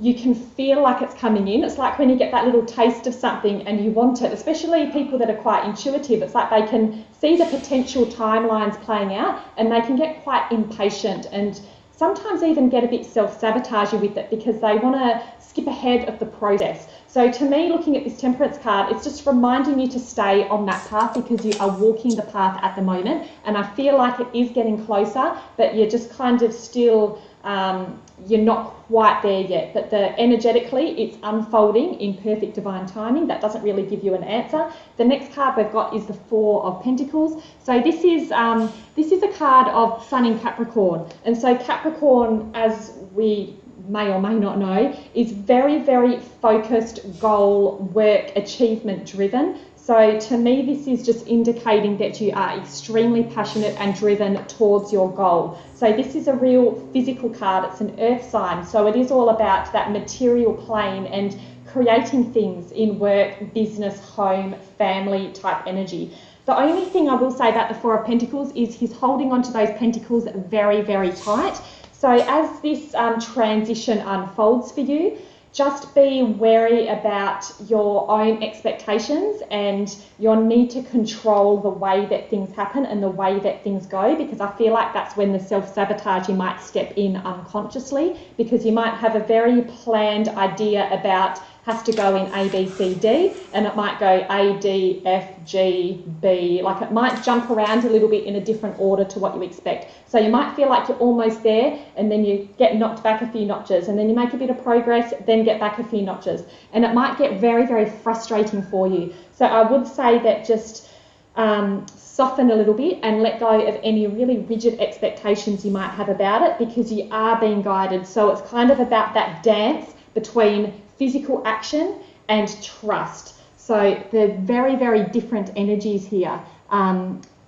you can feel like it's coming in. It's like when you get that little taste of something and you want it, especially people that are quite intuitive. It's like they can see the potential timelines playing out and they can get quite impatient and sometimes even get a bit self-sabotagey with it because they want to skip ahead of the process. So to me, looking at this Temperance card, it's just reminding you to stay on that path because you are walking the path at the moment. And I feel like it is getting closer, but you're just kind of still you're not quite there yet, but energetically it's unfolding in perfect divine timing. That doesn't really give you an answer. The next card we've got is the Four of Pentacles. So this is a card of Sun in Capricorn, and so Capricorn, as we may or may not know, is very, very focused, goal, work, achievement driven. So to me, this is just indicating that you are extremely passionate and driven towards your goal. So this is a real physical card. It's an earth sign. So it is all about that material plane and creating things in work, business, home, family type energy. The only thing I will say about the Four of Pentacles is he's holding on to those pentacles very, very tight. So as this transition unfolds for you, just be wary about your own expectations and your need to control the way that things happen and the way that things go, because I feel like that's when the self-sabotage, you might step in unconsciously, because you might have a very planned idea about has to go in A, B, C, D, and it might go A, D, F, G, B. Like, it might jump around a little bit in a different order to what you expect. So you might feel like you're almost there, and then you get knocked back a few notches, and then you make a bit of progress, then get back a few notches. And it might get very, very frustrating for you. So I would say that just soften a little bit and let go of any really rigid expectations you might have about it, because you are being guided. So it's kind of about that dance between physical action and trust. So they're very, very different energies here.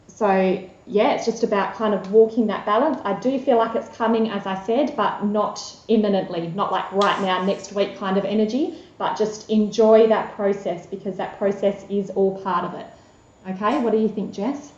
So yeah, it's just about kind of walking that balance. I do feel like it's coming, as I said, but not imminently, not like right now, next week kind of energy, but just enjoy that process, because that process is all part of it. Okay, what do you think, Jess?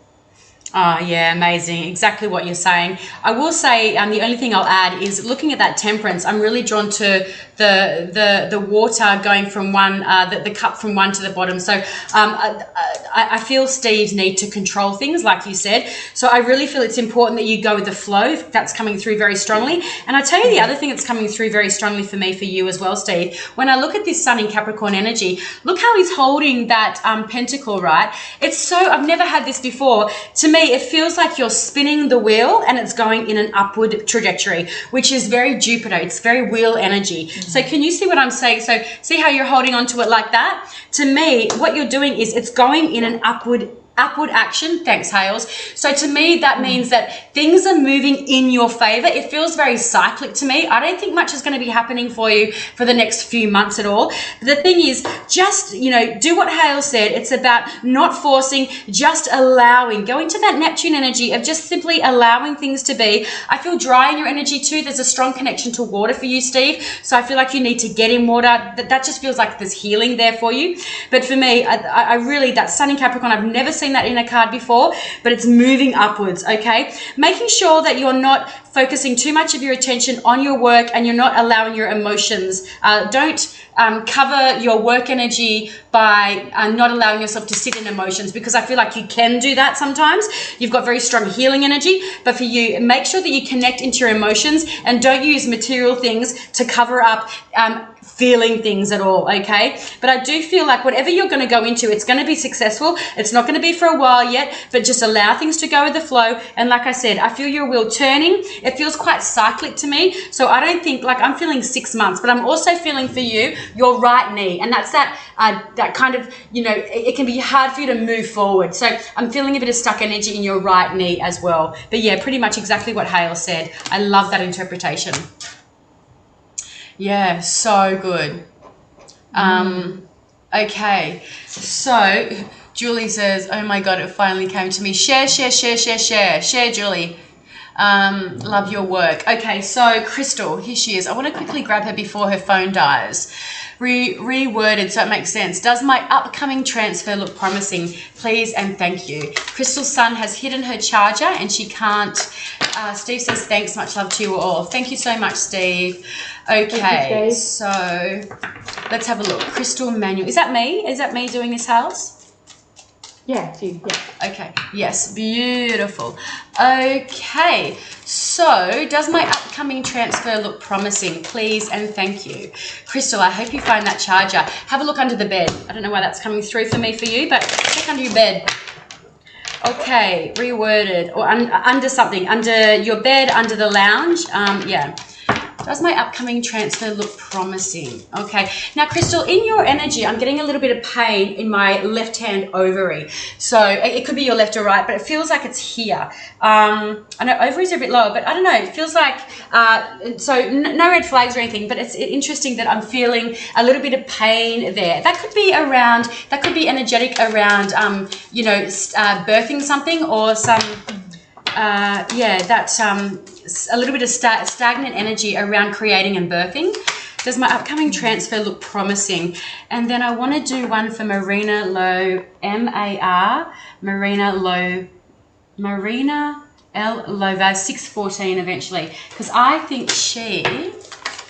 Oh, yeah, amazing. Exactly what you're saying. I will say the only thing I'll add is looking at that temperance, I'm really drawn to the water going from one, the cup from one to the bottom. So I feel Steve's need to control things, like you said. So I really feel it's important that you go with the flow. That's coming through very strongly. And I tell you the other thing that's coming through very strongly for me, for you as well, Steve. When I look at this Sun in Capricorn energy, look how he's holding that pentacle, right? It's so, I've never had this before. To me, it feels like you're spinning the wheel and it's going in an upward trajectory, which is very Jupiter. It's very wheel energy. So can you see what I'm saying? So see how you're holding on to it like that? To me, what you're doing is it's going in an upward action. Thanks, Hales. So to me, that means that things are moving in your favor. It feels very cyclic to me. I don't think much is going to be happening for you for the next few months at all. The thing is, just, you know, do what Hales said. It's about not forcing, just allowing, going to that Neptune energy of just simply allowing things to be. I feel dry in your energy too. There's a strong connection to water for you, Steve. So I feel like you need to get in water. That just feels like there's healing there for you. But for me, I really, that Sun in Capricorn, I've never seen that in a card before, but it's moving upwards. Okay, making sure that you're not focusing too much of your attention on your work and you're not allowing your emotions. Don't cover your work energy by not allowing yourself to sit in emotions, because I feel like you can do that sometimes. You've got very strong healing energy, but for you, make sure that you connect into your emotions and don't use material things to cover up feeling things at all, okay? But I do feel like whatever you're going to go into, it's going to be successful. It's not going to be for a while yet, but just allow things to go with the flow. And like I said, I feel your wheel turning. It feels quite cyclic to me. So I don't think, like, I'm feeling 6 months, but I'm also feeling for you your right knee. And that's that kind of, you know, it can be hard for you to move forward. So I'm feeling a bit of stuck energy in your right knee as well. But yeah, pretty much exactly what Hale said. I love that interpretation. Yeah, so good. Okay, so Julie says, oh my God, it finally came to me. Share, Julie. Love your work. Okay, so Crystal, here she is. I want to quickly grab her before her phone dies. Reworded so it makes sense. Does my upcoming transfer look promising? Please and thank you. Crystal's son has hidden her charger and she can't. Steve says thanks, much love to you all. Thank you so much, Steve. Okay, so let's have a look. Crystal Manuel. Is that me? Is that me doing this house? Yeah, it's you. Yeah. Okay. Yes. Beautiful. Okay. So, does my upcoming transfer look promising? Please and thank you. Crystal, I hope you find that charger. Have a look under the bed. I don't know why that's coming through for me for you, but check under your bed. Okay, reworded, or under something, under your bed, under the lounge. Yeah. Does my upcoming transfer look promising? Okay. Now, Crystal, in your energy, I'm getting a little bit of pain in my left-hand ovary. So it could be your left or right, but it feels like it's here. I know ovaries are a bit lower, but I don't know. It feels like, so no red flags or anything, but it's interesting that I'm feeling a little bit of pain there. That could be around, that could be energetic around, you know, birthing something or some, yeah, that's a little bit of stagnant energy around creating and birthing. Does my upcoming transfer look promising? And then I want to do one for Marina Lowe, M-A-R, Marina Lowe, Marina L. Lova, 614 eventually. Because I think she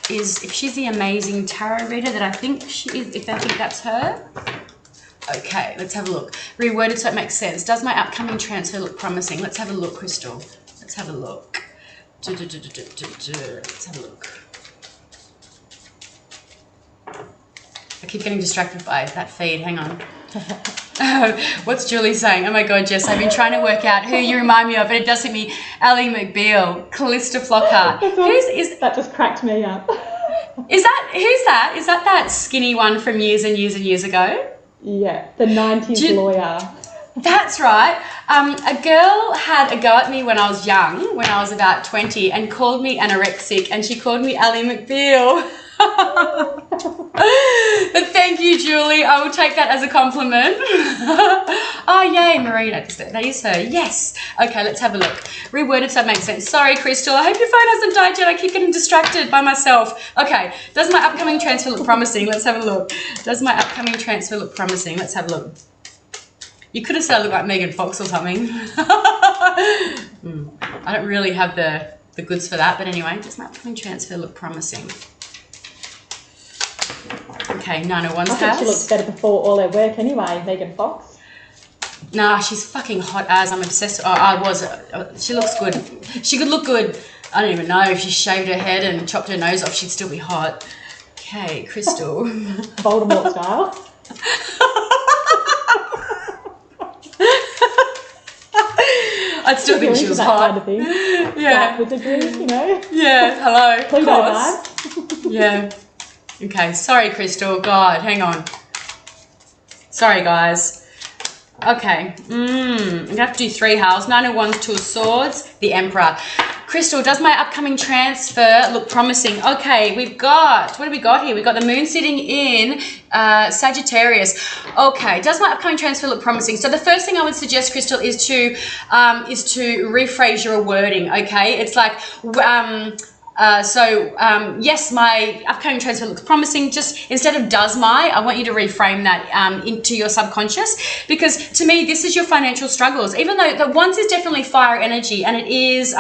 is, if she's the amazing tarot reader that I think she is, if I think that's her. Okay, let's have a look. Reworded so it makes sense. Does my upcoming transfer look promising? Let's have a look, Crystal. Let's have a look. Let's have a look. I keep getting distracted by that feed. Hang on. What's Julie saying? Oh my God, Jess, I've been trying to work out who you remind me of, but it does hit me. Ally McBeal, Callista Flockhart. That just cracked me up. Who's that? Is that skinny one from years and years and years ago? Yeah, the 90s lawyer. That's right. A girl had a go at me when I was young, when I was about 20, and called me anorexic, and she called me Ally McBeal. But thank you, Julie. I will take that as a compliment. Oh, yay, Marina. That is her. Yes. Okay, let's have a look. Reworded so it makes sense. Sorry, Crystal. I hope your phone hasn't died yet. I keep getting distracted by myself. Okay. Does my upcoming transfer look promising? Let's have a look. Does my upcoming transfer look promising? Let's have a look. You could have said I look like Megan Fox or something. I don't really have the goods for that, but anyway, does my upcoming transfer look promising? Okay, 901's I think she looks better before all her work anyway, Megan Fox. Nah, she's fucking hot as. I'm obsessed. Oh, I was. She looks good. She could look good. I don't even know if she shaved her head and chopped her nose off, she'd still be hot. Okay, Crystal. Voldemort style. I'd still think she was hot. Kind of thing. Yeah. With the green, you know. Yeah. Hello. Pluto vibes. Yeah. Okay. Sorry, Crystal. God, hang on. Sorry, guys. Okay. I'm gonna have to do 3 house. 901's 2 of swords. The Emperor. Crystal, does my upcoming transfer look promising? Okay, we've got, what have we got here? We've got the moon sitting in Sagittarius. Okay, does my upcoming transfer look promising? So the first thing I would suggest, Crystal, is to rephrase your wording, okay? It's like, yes, my upcoming transfer looks promising. Just instead of does my, I want you to reframe that into your subconscious, because to me, this is your financial struggles. Even though the ones is definitely fire energy, and it is,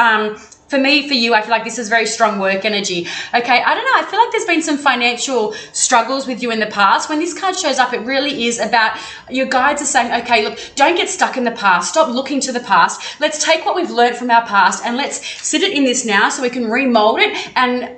for me, for you, I feel like this is very strong work energy. Okay, I don't know. I feel like there's been some financial struggles with you in the past. When this card shows up, it really is about, your guides are saying, okay, look, don't get stuck in the past. Stop looking to the past. Let's take what we've learned from our past and let's sit it in this now so we can remold it and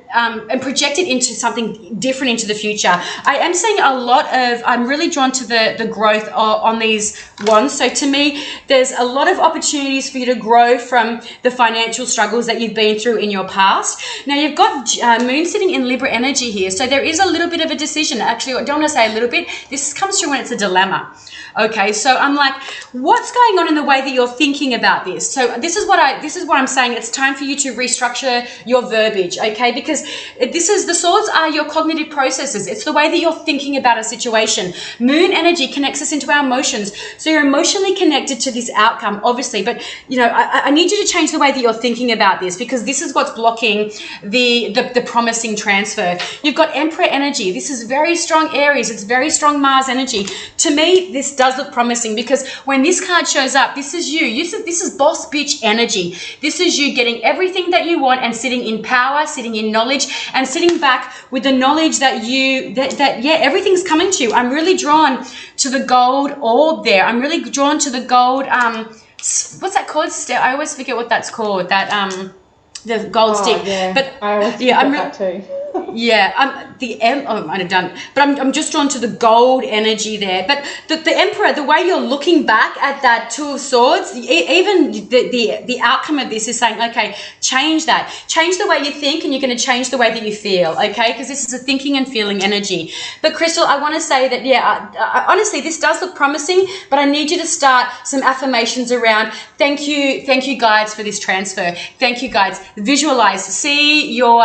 project it into something different into the future. I am seeing a lot of, I'm really drawn to the growth on these wands. So to me, there's a lot of opportunities for you to grow from the financial struggles that you've been through in your past. Now you've got moon sitting in Libra energy here. So there is a little bit of a decision. Actually, I don't want to say a little bit. This comes through when it's a dilemma. Okay, so I'm like, what's going on in the way that you're thinking about this? So this is what I'm saying. It's time for you to restructure your verbiage, okay? Because the swords are your cognitive processes. It's the way that you're thinking about a situation. Moon energy connects us into our emotions. So you're emotionally connected to this outcome, obviously. But, you know, I need you to change the way that you're thinking about this, because this is what's blocking the promising transfer. You've got Emperor energy. This is very strong Aries. It's very strong Mars energy. To me, this does look promising, because when this card shows up, this is you. This is boss bitch energy. This is you getting everything that you want and sitting in power, sitting in knowledge, and sitting back with the knowledge that everything's coming to you. I'm really drawn to the gold orb there. I'm really drawn to the gold, what's that called? I always forget what that's called. That the gold stick. Yeah. But I always yeah, I'm that too. I might have done, but I'm just drawn to the gold energy there. But the Emperor, the way you're looking back at that Two of Swords, even the outcome of this is saying, okay, change that. Change the way you think, and you're going to change the way that you feel, okay? Because this is a thinking and feeling energy. But Crystal, I want to say that, honestly, this does look promising, but I need you to start some affirmations around, thank you guides for this transfer. Thank you guides. Visualize, see your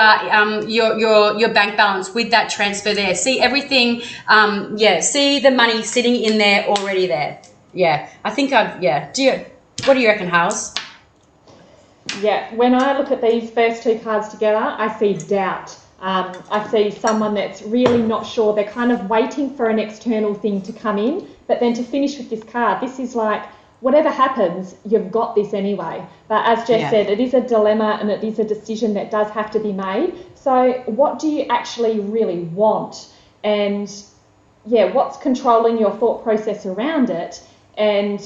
bank balance with that transfer there. See everything, see the money sitting in there already there. Yeah, I think what do you reckon, Hales? Yeah, when I look at these first two cards together, I see doubt. I see someone that's really not sure. They're kind of waiting for an external thing to come in, but then to finish with this card, this is like, whatever happens, you've got this anyway. But as Jess said, it is a dilemma and it is a decision that does have to be made. So what do you actually really want? And what's controlling your thought process around it? And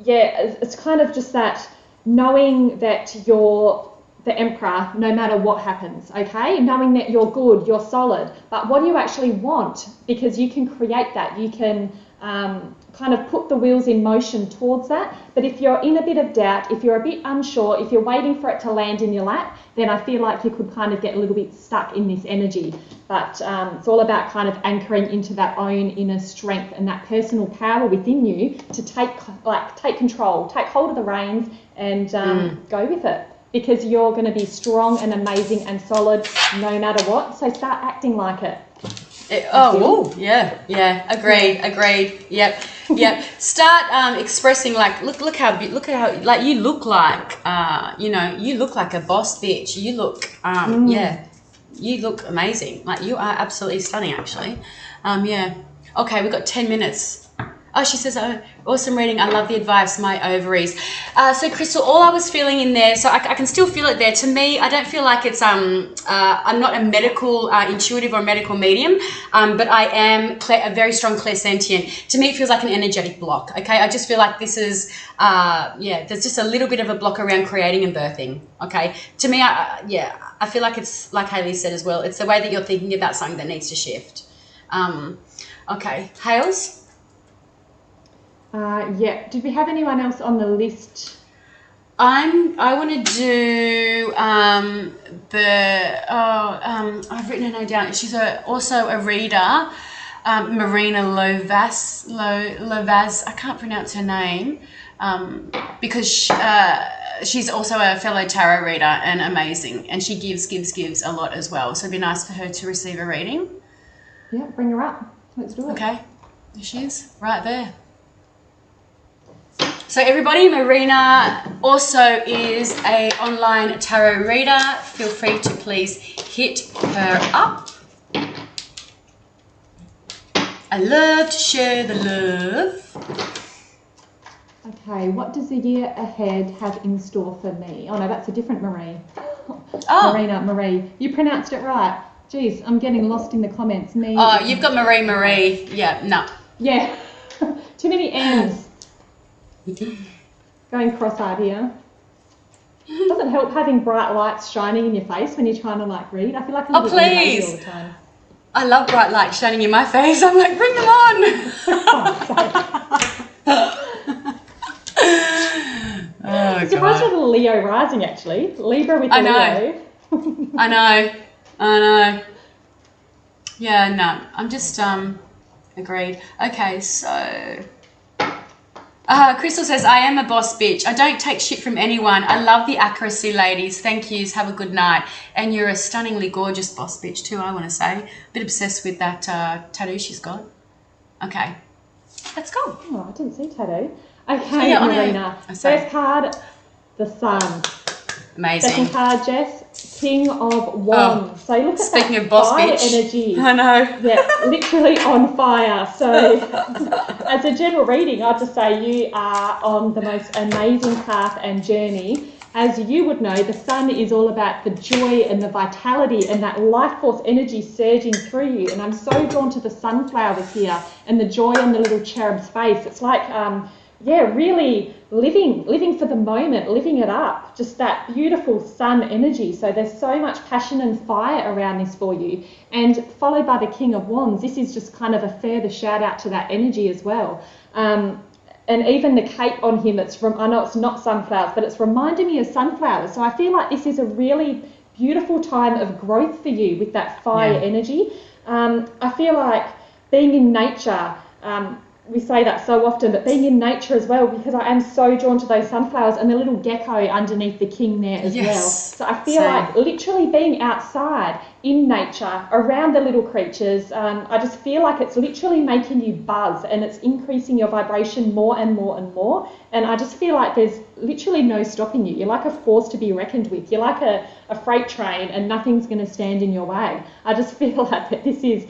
it's kind of just that knowing that you're the Emperor no matter what happens, okay? Knowing that you're good, you're solid. But what do you actually want? Because you can create that. You can kind of put the wheels in motion towards that. But if you're in a bit of doubt, if you're a bit unsure, if you're waiting for it to land in your lap, then I feel like you could kind of get a little bit stuck in this energy. But it's all about kind of anchoring into that own inner strength and that personal power within you to take control, take hold of the reins and go with it. Because you're going to be strong and amazing and solid no matter what. So start acting like it. Agreed. Yep. Start expressing, like, look how like you look like, you look like a boss bitch. You look, you look amazing. Like, you are absolutely stunning, actually. Okay, we've got 10 minutes. Oh, she says, awesome reading. I love the advice, my ovaries. So, Crystal, all I was feeling in there, so I can still feel it there. To me, I don't feel like it's, I'm not a medical, intuitive or medical medium, but I am a very strong clairsentient. To me, it feels like an energetic block, okay? I just feel like this is, there's just a little bit of a block around creating and birthing, okay? To me, I feel like it's, like Hayley said as well, it's the way that you're thinking about something that needs to shift. Okay, Hales? Did we have anyone else on the list? I want to do I've written her name down. She's also a reader, Marina Lovaz. I can't pronounce her name because she's also a fellow tarot reader and amazing, and she gives a lot as well. So it'd be nice for her to receive a reading. Yeah, bring her up. Let's do it. Okay, there she is, right there. So everybody, Marina also is an online tarot reader. Feel free to please hit her up. I love to share the love. Okay, what does the year ahead have in store for me? Oh no, that's a different Marie. Oh. Marie. You pronounced it right. Jeez, I'm getting lost in the comments. Oh, you've got Marie. Yeah, no. Yeah, too many M's. Going cross-eyed here. Doesn't help having bright lights shining in your face when you're trying to like read. I feel like I'm please. all the time. I love bright lights shining in my face. I'm like, bring them on. Oh, surprised with a Leo rising, actually. Libra with the Leo. I know. Yeah, no. I'm just agreed. Okay, so Crystal says, I am a boss bitch. I don't take shit from anyone. I love the accuracy, ladies. Thank yous. Have a good night. And you're a stunningly gorgeous boss bitch too, I want to say. A bit obsessed with that tattoo she's got. Okay. Let's go. Oh, I didn't see tattoo. Okay, Marina. First card, the Sun. Amazing. Second card, Jess, King of Wands. So look at speaking that of boss fire bitch energy. I know. Yeah, literally on fire. So as a general reading, I'd just say you are on the most amazing path and journey. As you would know, the Sun is all about the joy and the vitality and that life force energy surging through you. And I'm so drawn to the sunflowers here and the joy on the little cherub's face. It's like really living for the moment, living it up, just that beautiful sun energy. So there's so much passion and fire around this for you. And followed by the King of Wands, this is just kind of a further shout out to that energy as well. And even the cape on him, I know it's not sunflowers, but it's reminding me of sunflowers. So I feel like this is a really beautiful time of growth for you with that fire energy. I feel like being in nature, we say that so often, but being in nature as well, because I am so drawn to those sunflowers and the little gecko underneath the king there as well. So I feel like literally being outside in nature around the little creatures, I just feel like it's literally making you buzz and it's increasing your vibration more and more and more. And I just feel like there's literally no stopping you. You're like a force to be reckoned with. You're like a freight train and nothing's going to stand in your way. I just feel like that this is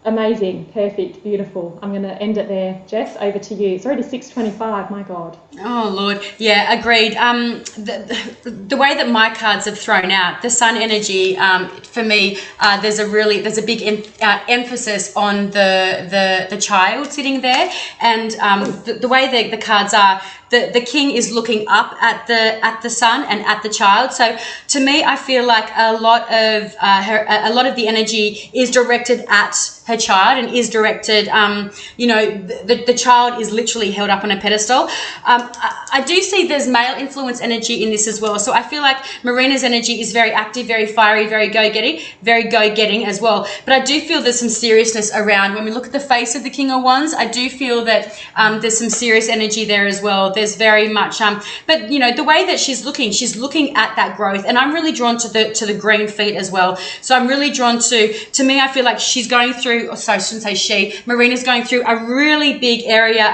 amazing, perfect, beautiful. I'm going to end it there. Jess, over to you. It's already 6:25, my God. Oh, Lord. Yeah, agreed. The way that my cards have thrown out, the sun energy, for me, there's a big emphasis on the child sitting there. And the way the cards are, the king is looking up at the sun and at the child. So to me, I feel like a lot of the energy is directed at her child and is directed, the child is literally held up on a pedestal. I do see there's male influence energy in this as well. So I feel like Marina's energy is very active, very fiery, very go-getting as well. But I do feel there's some seriousness around. When we look at the face of the King of Wands, I do feel that there's some serious energy there as well. There's very much, but the way that she's looking at that growth, and I'm really drawn to the green feet as well. So I'm really drawn to me, I feel like she's going through, I shouldn't say she, Marina's going through a really big area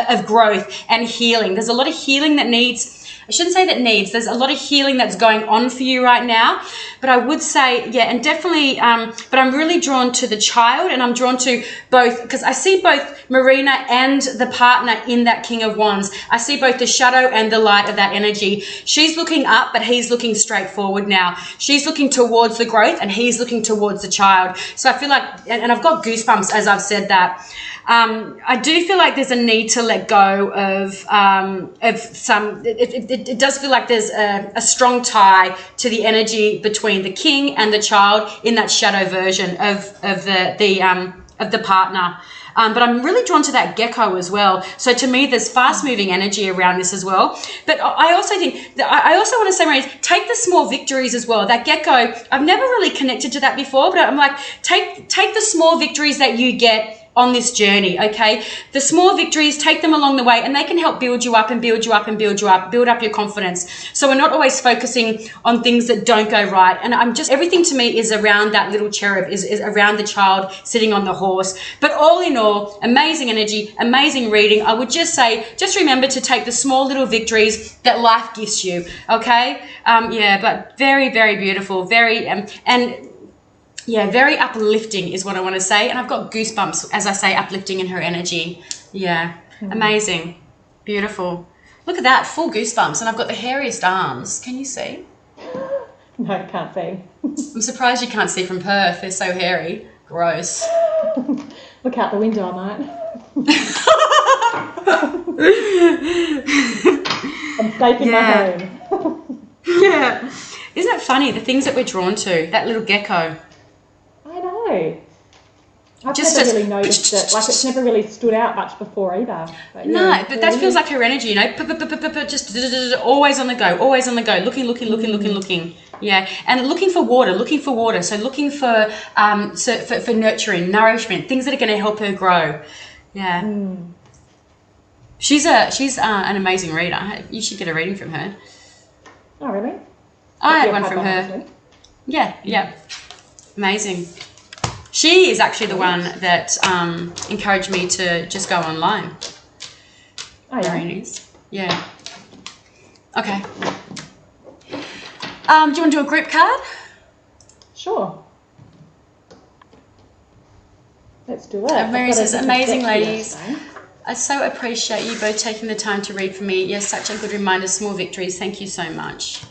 of growth and healing. There's a lot of healing there's a lot of healing that's going on for you right now. But I would say, and definitely, but I'm really drawn to the child, and I'm drawn to both, because I see both Marina and the partner in that King of Wands. I see both the shadow and the light of that energy. She's looking up, but he's looking straight forward now. She's looking towards the growth and he's looking towards the child. So I feel like, and I've got goosebumps as I've said that. I do feel like there's a need to let go of some. It does feel like there's a strong tie to the energy between the king and the child in that shadow version of the partner. But I'm really drawn to that gecko as well. So to me, there's fast-moving energy around this as well. But I also think that I also want to say, Marie, take the small victories as well. That gecko, I've never really connected to that before, but I'm like, take the small victories that you get on this journey, okay? The small victories, take them along the way, and they can help build you up and build you up and build you up, build up your confidence. So we're not always focusing on things that don't go right. And everything to me is around that little cherub, is around the child sitting on the horse. But all in all, amazing energy, amazing reading. I would just say, just remember to take the small little victories that life gives you, okay? But very, very beautiful, very, very uplifting is what I want to say. And I've got goosebumps as I say uplifting in her energy. Yeah, amazing, beautiful. Look at that, full goosebumps. And I've got the hairiest arms. Can you see? No, can't see. I'm surprised you can't see from Perth. They're so hairy. Gross. Look out the window, I might. I'm safe in my home. Yeah. Isn't it funny, the things that we're drawn to? That little gecko. I know. I've never really noticed it. Like, it's never really stood out much before either. But but that feels like her energy, just always on the go, looking. Yeah, and looking for water. So looking for for nurturing, nourishment, things that are going to help her grow. Yeah. She's an amazing reader. You should get a reading from her. Oh, really? I had one from her. Actually. Yeah. Amazing. She is actually the one that encouraged me to just go online. Oh, yeah. Very nice. Yeah. Okay. Do you want to do a group card? Sure. Let's do it. Mary says, amazing ladies. I so appreciate you both taking the time to read for me. Yes, such a good reminder, small victories. Thank you so much.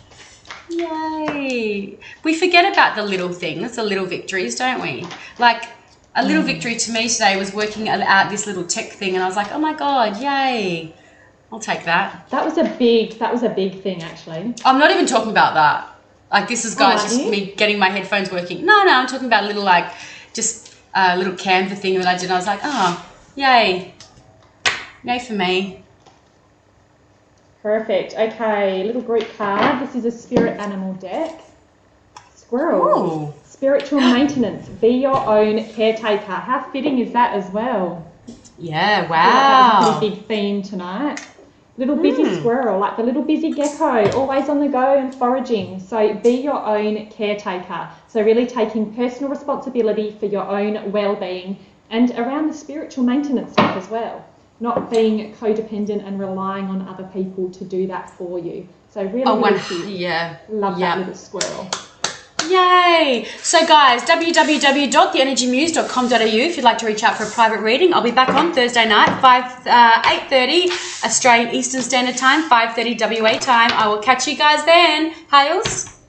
Yay. We forget about the little things, the little victories, don't we? Like a little victory to me today was working out this little tech thing, and I was like, oh my God, yay. I'll take that. That was a big thing, actually. I'm not even talking about that. Like, this is, guys, just you? me getting my headphones working. No, I'm talking about a little, like, just a little Canva thing that I did. And I was like, oh, yay. Yay for me. Perfect. Okay, little group card. This is a spirit animal deck. Squirrel. Ooh. Spiritual maintenance. Be your own caretaker. How fitting is that as well? Yeah, I feel like that was a wow. pretty big theme tonight. Little busy squirrel, like the little busy gecko, always on the go and foraging. So be your own caretaker. So really taking personal responsibility for your own well-being and around the spiritual maintenance stuff as well. Not being codependent and relying on other people to do that for you. So really cute. Yeah. Love that little squirrel. Yay! So guys, www.theenergymuse.com.au if you'd like to reach out for a private reading. I'll be back on Thursday night, 8:30 Australian Eastern Standard Time, 5:30 WA time. I will catch you guys then. Hales?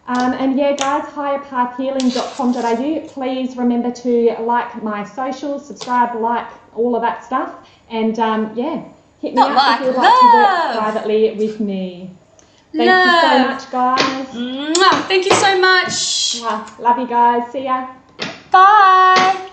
And yeah, guys, higherpathhealing.com.au. Please remember to like my socials, subscribe, like, all of that stuff. And yeah, hit me up if you'd like to work privately with me. Thank you so much, guys. Thank you so much. Love you guys. See ya. Bye.